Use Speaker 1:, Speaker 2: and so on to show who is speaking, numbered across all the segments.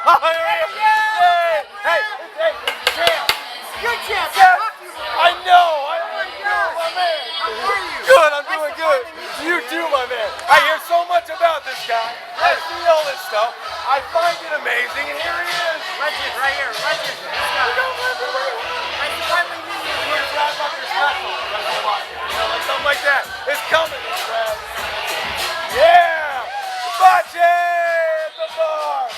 Speaker 1: Hey, champ.
Speaker 2: Good champ.
Speaker 1: Yes. I know. My man.
Speaker 2: How are you?
Speaker 1: Good. I'm doing good. You too, my man. I hear so much about this guy. I see all this stuff. I find it amazing, and here he is.
Speaker 2: Legend, right here. Legend. I finally knew you were here.
Speaker 1: Something like that. It's coming, Brad. Yeah! Bache at the bar!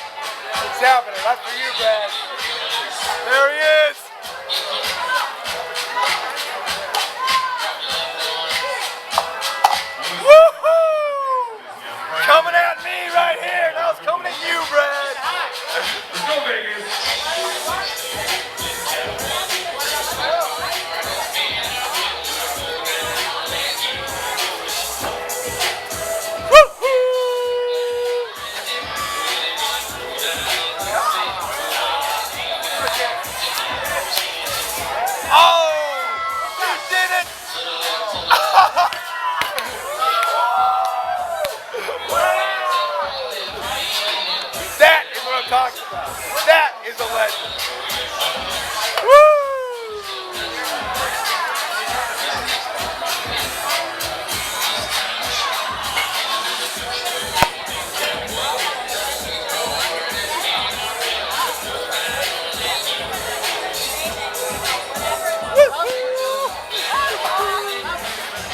Speaker 1: It's happening. That's for you, Brad. There he is. Woohoo! Coming at me right here. Now it's coming at you, Brad. Let's go, Vegas. Talking about. That is a legend. Woo!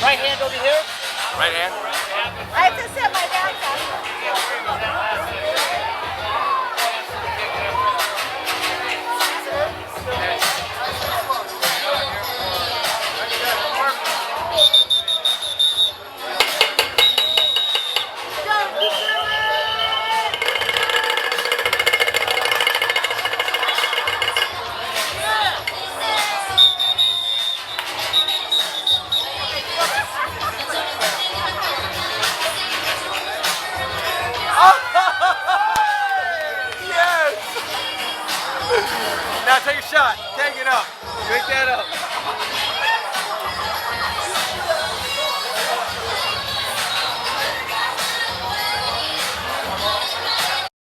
Speaker 2: Right hand over here.
Speaker 1: Right hand.
Speaker 3: I have to sit my back down.
Speaker 1: Now take a shot. Take it up. Drink that up.